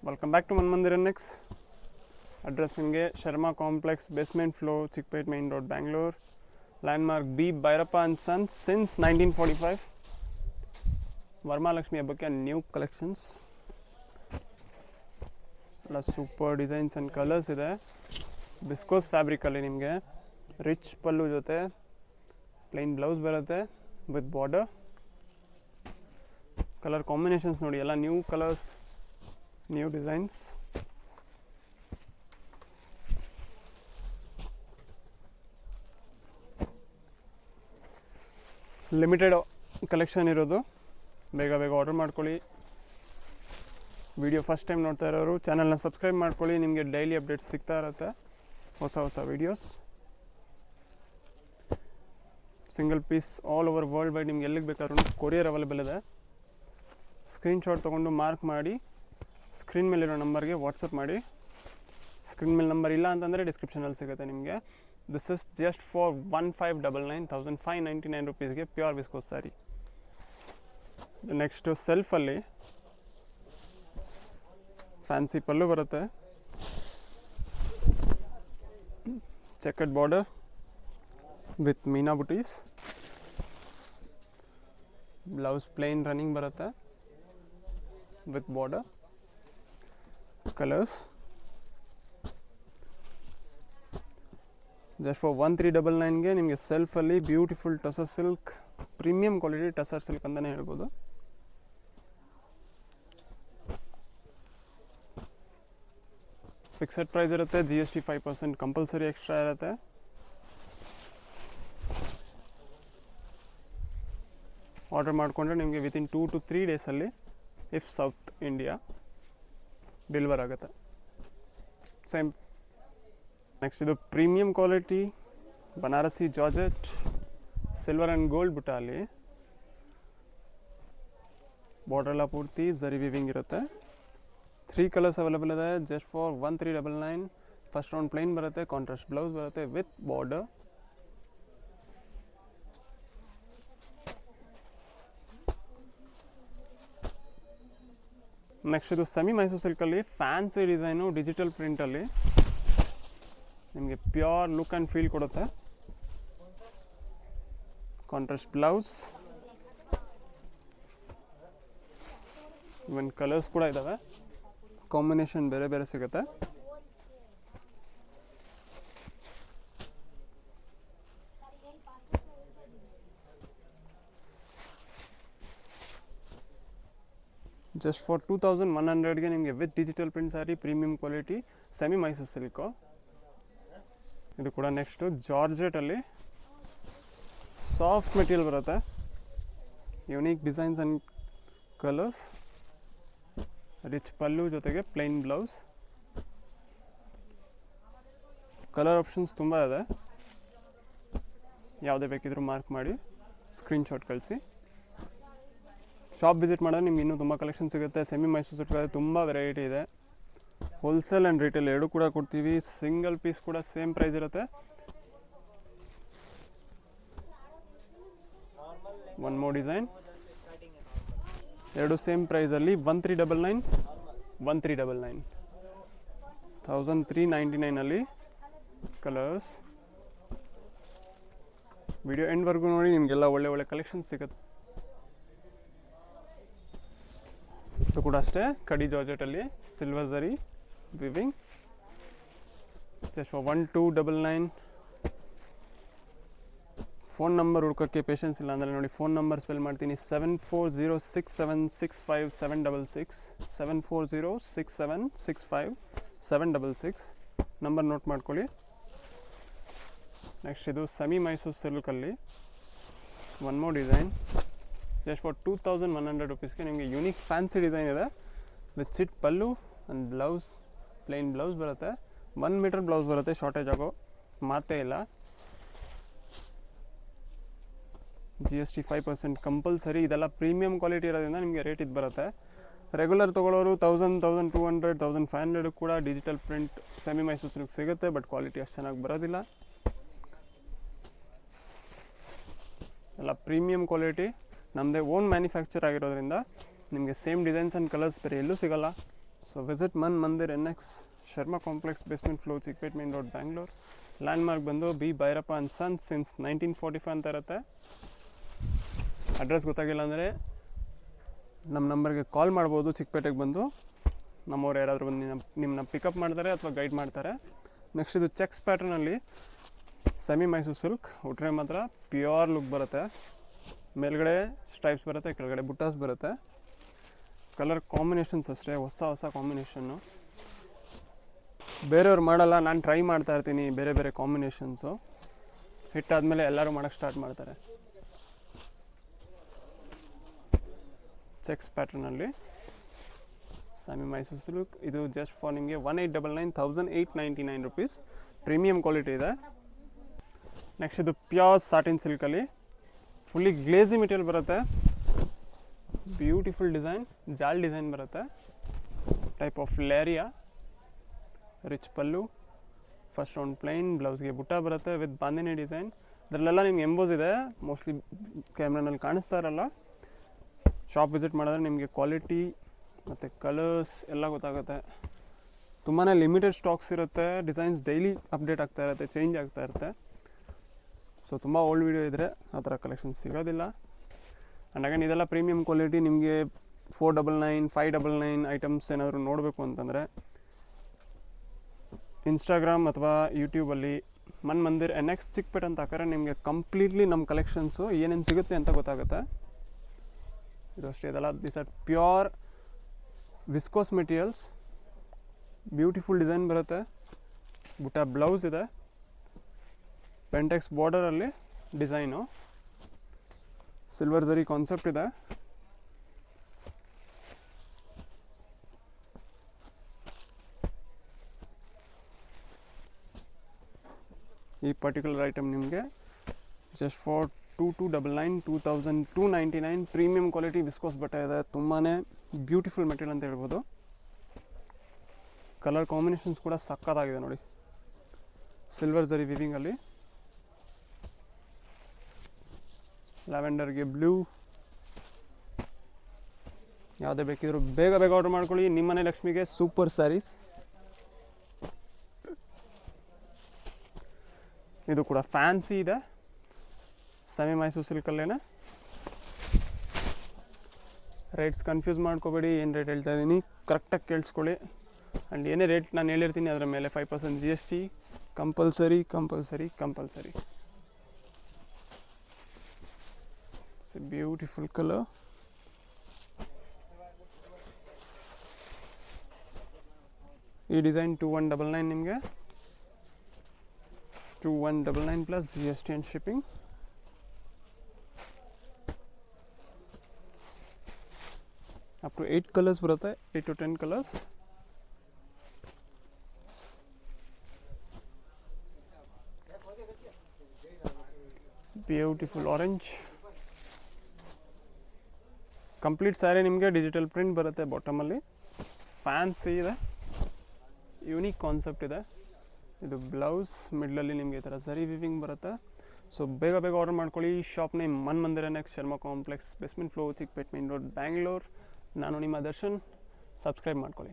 Welcome back to Manmandir NX. Address ನಿಮಗೆ Sharma complex, basement floor, Chickpet main road, Bangalore. Landmark B Bhairappa and sons since 1945. Varamahalakshmi ಹಬ್ಬಕ್ಕೆ new collections ಎಲ್ಲ super designs and colours ಇದೆ. Viscose ಫ್ಯಾಬ್ರಿಕಲ್ಲಿ ನಿಮಗೆ rich pallu ಜೊತೆ plain blouse ಬರುತ್ತೆ with border. Colour combinations ನೋಡಿ, ಎಲ್ಲ new colours, new designs. Limited collection ಇರೋದು, ಬೇಗ ಬೇಗ ಆರ್ಡರ್ ಮಾಡ್ಕೊಳ್ಳಿ. ವಿಡಿಯೋ ಫಸ್ಟ್ ಟೈಮ್ ನೋಡ್ತಾ ಇರೋರು ಚಾನಲ್ನ ಸಬ್ಸ್ಕ್ರೈಬ್ ಮಾಡ್ಕೊಳ್ಳಿ, ನಿಮಗೆ ಡೈಲಿ ಅಪ್ಡೇಟ್ಸ್ ಸಿಗ್ತಾ ಇರುತ್ತೆ, ಹೊಸ videos. Single piece all over world wide ನಿಮ್ಗೆ ಎಲ್ಲಿಗೆ ಬೇಕಾದ್ರೂ ಕೊರಿಯರ್ ಅವೈಲೇಬಲ್ ಇದೆ. ಸ್ಕ್ರೀನ್ಶಾಟ್ ತೊಗೊಂಡು ಮಾರ್ಕ್ ಮಾಡಿ ಸ್ಕ್ರೀನ್ ಮೇಲಿರೋ ನಂಬರ್ಗೆ ವಾಟ್ಸಪ್ ಮಾಡಿ. ಸ್ಕ್ರೀನ್ ಮೇಲೆ ನಂಬರ್ ಇಲ್ಲ ಅಂತಂದರೆ ಡಿಸ್ಕ್ರಿಪ್ಷನಲ್ಲಿ ಸಿಗುತ್ತೆ ನಿಮಗೆ. ದಿಸ್ ಇಸ್ ಜಸ್ಟ್ ಫಾರ್ 1599, 1599 ರುಪೀಸ್ಗೆ ಪ್ಯೂರ್ ವಿಸ್ಕೋಸ್ ಸ್ಯಾರಿ. ನೆಕ್ಸ್ಟು ಸೆಲ್ಫಲ್ಲಿ ಫ್ಯಾನ್ಸಿ ಪಲ್ಲು ಬರುತ್ತೆ, ಚೆಕಡ್ ಬಾರ್ಡರ್ ವಿತ್ ಮೀನಾ ಬುಟೀಸ್. ಬ್ಲೌಸ್ ಪ್ಲೇನ್ ರನ್ನಿಂಗ್ ಬರುತ್ತೆ with border. Colours just for 1399ಗೆ ನಿಮಗೆ ಸೆಲ್ಫಲ್ಲಿ beautiful tussar silk, premium quality tussar silk ಅಂತಲೇ ಹೇಳ್ಬೋದು. ಫಿಕ್ಸೆಡ್ ಪ್ರೈಸ್ ಇರುತ್ತೆ, GST 5% ಕಂಪಲ್ಸರಿ ಎಕ್ಸ್ಟ್ರಾ ಇರುತ್ತೆ. ಆರ್ಡರ್ ಮಾಡಿಕೊಂಡ್ರೆ ನಿಮಗೆ ವಿತಿನ್ 2 to 3 ಡೇಸಲ್ಲಿ ಇಫ್ ಸೌತ್ ಇಂಡಿಯಾ ಡೆಲಿವರ್ ಆಗುತ್ತೆ. ಸೇಮ್. ನೆಕ್ಸ್ಟ್ ಇದು premium quality Banarasi georgette, silver and gold ಬುಟ್ಟಾಲಿ. ಬಾರ್ಡರ್ ಎಲ್ಲ ಪೂರ್ತಿ ಝರಿ ವಿವಿಂಗ್ ಇರುತ್ತೆ. 3 ಕಲರ್ಸ್ ಅವೈಲೇಬಲ್ ಇದೆ, just for 1399. First round plain ಬರುತ್ತೆ, ಕಾಂಟ್ರಾಸ್ಟ್ ಬ್ಲೌಸ್ ಬರುತ್ತೆ ವಿತ್ ಬಾರ್ಡರ್. ನೆಕ್ಸ್ಟ್ ಇದು ಸೆಮಿ ಮೈಸೂರು ಸಿಲ್ಕಲ್ಲಿ ಫ್ಯಾನ್ಸಿ ಡಿಸೈನು, ಡಿಜಿಟಲ್ ಪ್ರಿಂಟಲ್ಲಿ ನಿಮಗೆ ಪ್ಯೂರ್ ಲುಕ್ ಆ್ಯಂಡ್ ಫೀಲ್ ಕೊಡುತ್ತೆ. ಕಾಂಟ್ರಾಸ್ಟ್ ಬ್ಲೌಸ್, ಇವನ್ ಕಲರ್ಸ್ ಕೂಡ ಇದ್ದಾವೆ, ಕಾಂಬಿನೇಷನ್ ಬೇರೆ ಬೇರೆ ಸಿಗುತ್ತೆ. ಜಸ್ಟ್ ಫಾರ್ 2100ಗೆ ನಿಮಗೆ with digital print saree, premium quality semi Mysuru silk. ಇದು ಕೂಡ ನೆಕ್ಸ್ಟು ಜಾರ್ಜೆಟಲ್ಲಿ ಸಾಫ್ಟ್ ಮೆಟೀರಿಯಲ್ ಬರುತ್ತೆ, unique designs and colours. Rich pallu ಜೊತೆಗೆ ಪ್ಲೈನ್ ಬ್ಲೌಸ್. ಕಲರ್ ಆಪ್ಷನ್ಸ್ ತುಂಬ ಇದೆ, ಯಾವುದೇ ಬೇಕಿದ್ರೂ ಮಾರ್ಕ್ ಮಾಡಿ ಸ್ಕ್ರೀನ್ಶಾಟ್ ಕಳಿಸಿ. ಶಾಪ್ ವಿಸಿಟ್ ಮಾಡಿದ್ರೆ ನಿಮ್ಗೆ ಇನ್ನೂ ತುಂಬ ಕಲೆಕ್ಷನ್ ಸಿಗುತ್ತೆ. ಸೆಮಿ ಮೈಸೂರು ಸಿಲ್ಕಲ್ಲಿ ತುಂಬ ವೆರೈಟಿ ಇದೆ. ಹೋಲ್ಸೇಲ್ ಆ್ಯಂಡ್ ರಿಟೇಲ್ ಎರಡೂ ಕೂಡ ಕೊಡ್ತೀವಿ. ಸಿಂಗಲ್ ಪೀಸ್ ಕೂಡ ಸೇಮ್ ಪ್ರೈಸ್ ಇರುತ್ತೆ. ಒನ್ ಮೋರ್ ಡಿಸೈನ್, ಎರಡು ಸೇಮ್ ಪ್ರೈಸಲ್ಲಿ 1399, 1399, 1399ಅಲ್ಲಿ ಕಲರ್ಸ್. ವಿಡಿಯೋ ಎಂಡ್ವರೆಗೂ ನೋಡಿ, ನಿಮಗೆಲ್ಲ ಒಳ್ಳೆ ಕಲೆಕ್ಷನ್ ಸಿಗುತ್ತೆ. ಇದು ಕೂಡ ಅಷ್ಟೇ, ಕಡಿ ಜಾರ್ಜೆಟಲ್ಲಿ silver zari weaving, just for 1299. Phone number ಹುಡ್ಕೋಕ್ಕೆ ಪೇಷನ್ಸ್ ಇಲ್ಲ ಅಂದರೆ ನೋಡಿ, ಫೋನ್ ನಂಬರ್ ಸ್ಪೆಲ್ ಮಾಡ್ತೀನಿ, 7406765766, 7406765766. ನಂಬರ್ ನೋಟ್ ಮಾಡ್ಕೊಳ್ಳಿ. ನೆಕ್ಸ್ಟ್ ಇದು ಸೆಮಿ ಮೈಸೂರು ಸಿಲ್ಕಲ್ಲಿ one more design, just for 2100 ರುಪೀಸ್ಗೆ ನಿಮಗೆ ಯುನೀಕ್ ಫ್ಯಾನ್ಸಿ ಡಿಸೈನ್ ಇದೆ ವಿತ್ ಸಿಟ್ pallu and blouse. Plain blouse ಬರುತ್ತೆ, 1 ಮೀಟರ್ ಬ್ಲೌಸ್ ಬರುತ್ತೆ, ಶಾರ್ಟೇಜ್ ಆಗೋ ಮಾತೇ ಇಲ್ಲ. GST 5% compulsory. ಇದೆಲ್ಲ ಪ್ರೀಮಿಯಂ ಕ್ವಾಲಿಟಿ ಇರೋದ್ರಿಂದ ನಿಮಗೆ ರೇಟ್ ಇದು ಬರುತ್ತೆ. ರೆಗ್ಯುಲರ್ ತೊಗೊಳ್ಳೋರು 1000, 1200, 1500 ಕೂಡ digital print semi Mysuru silk ಸಿಗುತ್ತೆ, ಬಟ್ ಕ್ವಾಲಿಟಿ ಅಷ್ಟು ಚೆನ್ನಾಗಿ ಬರೋದಿಲ್ಲ. ಎಲ್ಲ ಪ್ರೀಮಿಯಂ ಕ್ವಾಲಿಟಿ, ನಮ್ಮದೇ ಓನ್ ಮ್ಯಾನುಫ್ಯಾಕ್ಚರ್ ಆಗಿರೋದ್ರಿಂದ ನಿಮಗೆ ಸೇಮ್ ಡಿಸೈನ್ಸ್ ಆ್ಯಂಡ್ ಕಲರ್ಸ್ ಬೇರೆ ಎಲ್ಲೂ ಸಿಗೋಲ್ಲ. So visit Man Mandir NX Sharma complex basement floor Chickpet main road Bangalore. Landmark ಬಂದು B Bhairappa and sons since 1945 ಅಂತ ಇರುತ್ತೆ. ಅಡ್ರೆಸ್ ಗೊತ್ತಾಗಿಲ್ಲ ಅಂದರೆ ನಮ್ಮ ನಂಬರ್ಗೆ ಕಾಲ್ ಮಾಡ್ಬೋದು. ಚಿಕ್ಕಪೇಟೆಗೆ ಬಂದು ನಮ್ಮವ್ರು ಯಾರಾದರೂ ಬಂದು ನಿಮ್ಮನ್ನ ಪಿಕಪ್ ಮಾಡ್ತಾರೆ ಅಥವಾ ಗೈಡ್ ಮಾಡ್ತಾರೆ. ನೆಕ್ಸ್ಟ್ ಇದು ಚೆಕ್ಸ್ ಪ್ಯಾಟರ್ನಲ್ಲಿ ಸೆಮಿ ಮೈಸೂರು ಸಿಲ್ಕ್. ಉಟ್ರೆ ಮಾತ್ರ ಪ್ಯೂರ್ ಲುಕ್ ಬರುತ್ತೆ. ಮೇಲ್ಗಡೆ ಸ್ಟ್ರೈಪ್ಸ್ ಬರುತ್ತೆ, ಕೆಳಗಡೆ ಬುಟ್ಟಾಸ್ ಬರುತ್ತೆ. ಕಲರ್ ಕಾಂಬಿನೇಷನ್ಸ್ ಅಷ್ಟೇ ಹೊಸ ಕಾಂಬಿನೇಷನ್ನು. ಬೇರೆಯವ್ರು ಮಾಡಲ್ಲ, ನಾನು ಟ್ರೈ ಮಾಡ್ತಾ ಇರ್ತೀನಿ ಬೇರೆ ಬೇರೆ ಕಾಂಬಿನೇಷನ್ಸು. ಹಿಟ್ಟಾದಮೇಲೆ ಎಲ್ಲರೂ ಮಾಡೋಕ್ಕೆ ಸ್ಟಾರ್ಟ್ ಮಾಡ್ತಾರೆ. ಚೆಕ್ಸ್ ಪ್ಯಾಟರ್ನಲ್ಲಿ ಸೆಮಿ ಮೈಸೂರು ಸಿಲ್ಕ್. ಇದು ಜಸ್ಟ್ ಫಾರ್ ನಿಮಗೆ 1899 rupees. ಪ್ರೀಮಿಯಮ್ ಕ್ವಾಲಿಟಿ ಇದೆ. ನೆಕ್ಸ್ಟ್ ಇದು ಪ್ಯೂರ್ ಸಾಟಿನ್ ಸಿಲ್ಕಲ್ಲಿ ಫುಲ್ಲಿ ಗ್ಲೇಸಿ ಮೆಟೀರಿಯಲ್ ಬರುತ್ತೆ. ಬ್ಯೂಟಿಫುಲ್ ಡಿಸೈನ್, ಜಾಲ್ ಡಿಸೈನ್ ಬರುತ್ತೆ. Type of leheriya, rich pallu, first round plain, ಬ್ಲೌಸ್ಗೆ ಬುಟ್ಟ ಬರುತ್ತೆ ವಿತ್ ಬಾಂದಿನಿ ಡಿಸೈನ್. ಇದರಲ್ಲೆಲ್ಲ ನಿಮ್ಗೆ ಎಂಬೋಸ್ ಇದೆ, ಮೋಸ್ಟ್ಲಿ ಕ್ಯಾಮ್ರಾನಲ್ಲಿ ಕಾಣಿಸ್ತಾ ಇರಲ್ಲ. ಶಾಪ್ ವಿಸಿಟ್ ಮಾಡಿದ್ರೆ ನಿಮಗೆ ಕ್ವಾಲಿಟಿ ಮತ್ತು ಕಲರ್ಸ್ ಎಲ್ಲ ಗೊತ್ತಾಗುತ್ತೆ. ತುಂಬಾ ಲಿಮಿಟೆಡ್ ಸ್ಟಾಕ್ಸ್ ಇರುತ್ತೆ. ಡಿಸೈನ್ಸ್ ಡೈಲಿ ಅಪ್ಡೇಟ್ ಆಗ್ತಾ ಇರುತ್ತೆ, ಚೇಂಜ್ ಆಗ್ತಾ ಇರುತ್ತೆ. ಸೊ ತುಂಬ ಓಲ್ಡ್ ವೀಡಿಯೋ ಇದ್ದರೆ ಆ ಥರ ಕಲೆಕ್ಷನ್ಸ್ ಸಿಗೋದಿಲ್ಲ. ಆ್ಯಂಡ್ ಅಗೇನ್ ಇದೆಲ್ಲ ಪ್ರೀಮಿಯಮ್ ಕ್ವಾಲಿಟಿ. ನಿಮಗೆ 499, 599 ಐಟಮ್ಸ್ ಏನಾದರೂ ನೋಡಬೇಕು ಅಂತಂದರೆ ಇನ್ಸ್ಟಾಗ್ರಾಮ್ ಅಥವಾ ಯೂಟ್ಯೂಬಲ್ಲಿ ಮನ್ ಮಂದಿರ್ NX ಚಿಕ್ಕಪೇಟೆ ಅಂತ ಹಾಕಿದ್ರೆ ನಿಮಗೆ ಕಂಪ್ಲೀಟ್ಲಿ ನಮ್ಮ ಕಲೆಕ್ಷನ್ಸು ಏನೇನು ಸಿಗುತ್ತೆ ಅಂತ ಗೊತ್ತಾಗುತ್ತೆ. ಇದು ಅಷ್ಟೇ ಇದೆಲ್ಲ this are pure viscose materials. Beautiful design ಬರುತ್ತೆ. ಬುಟ್ಟ ಬ್ಲೌಸ್ ಇದೆ, ಪೆಂಟೆಕ್ಸ್ ಬಾರ್ಡರಲ್ಲಿ ಡಿಸೈನು, ಸಿಲ್ವರ್ ಜರಿ ಕಾನ್ಸೆಪ್ಟ್ ಇದೆ. ಈ ಪರ್ಟಿಕ್ಯುಲರ್ ಐಟಮ್ ನಿಮಗೆ just for 2299 premium quality viscose ಬಟ್ಟೆ ಇದೆ. ತುಂಬಾ ಬ್ಯೂಟಿಫುಲ್ ಮೆಟೀರಿಯಲ್ ಅಂತ ಹೇಳ್ಬೋದು. ಕಲರ್ ಕಾಂಬಿನೇಷನ್ಸ್ ಕೂಡ ಸಕ್ಕತ್ತಾಗಿದೆ ನೋಡಿ. ಸಿಲ್ವರ್ ಜರಿ ವಿವಿಂಗಲ್ಲಿ ಲ್ಯಾವೆಂಡರ್ಗೆ ಬ್ಲೂ. ಯಾವುದೇ ಬೇಕಿದ್ರು ಬೇಗ ಆರ್ಡರ್ ಮಾಡ್ಕೊಳ್ಳಿ. ನಿಮ್ಮನೆ ಲಕ್ಷ್ಮಿಗೆ ಸೂಪರ್ ಸ್ಯಾರೀಸ್. ಇದು ಕೂಡ ಫ್ಯಾನ್ಸಿ ಇದೆ, ಸೆಮಿ ಮೈಸೂರು ಸಿಲ್ಕಲ್ಲೇನೆ. ರೇಟ್ಸ್ ಕನ್ಫ್ಯೂಸ್ ಮಾಡ್ಕೋಬೇಡಿ. ಏನು ರೇಟ್ ಹೇಳ್ತಾ ಇದ್ದೀನಿ ಕರೆಕ್ಟಾಗಿ ಕೇಳಿಸ್ಕೊಳ್ಳಿ. ಆ್ಯಂಡ್ ಏನೇ ರೇಟ್ ನಾನು ಹೇಳಿರ್ತೀನಿ ಅದರ ಮೇಲೆ 5% GST compulsory. It's a beautiful colour. ಈ ಡಿಸೈನ್ 2199 ನಿಮಗೆ 2199 plus GST and shipping. Up to 8 colours ಬರುತ್ತೆ, 8 to 10 colours. Beautiful orange. Complete sari ನಿಮಗೆ ಡಿಜಿಟಲ್ ಪ್ರಿಂಟ್ ಬರುತ್ತೆ. ಬಾಟಮಲ್ಲಿ ಫ್ಯಾನ್ಸಿ ಇದೆ, ಯೂನಿಕ್ ಕಾನ್ಸೆಪ್ಟ್ ಇದೆ. ಇದು ಬ್ಲೌಸ್, ಮಿಡ್ಲಲ್ಲಿ ನಿಮಗೆ ಈ ಥರ ಸರಿ ವಿವಿಂಗ್ ಬರುತ್ತೆ. ಸೊ ಬೇಗ ಆರ್ಡರ್ ಮಾಡ್ಕೊಳ್ಳಿ. Shop name Man Mandir NX Sharma complex basement floor Chickpet main road Bangalore. ನಾನು ನಿಮ್ಮ ದರ್ಶನ್. ಸಬ್ಸ್ಕ್ರೈಬ್ ಮಾಡ್ಕೊಳ್ಳಿ.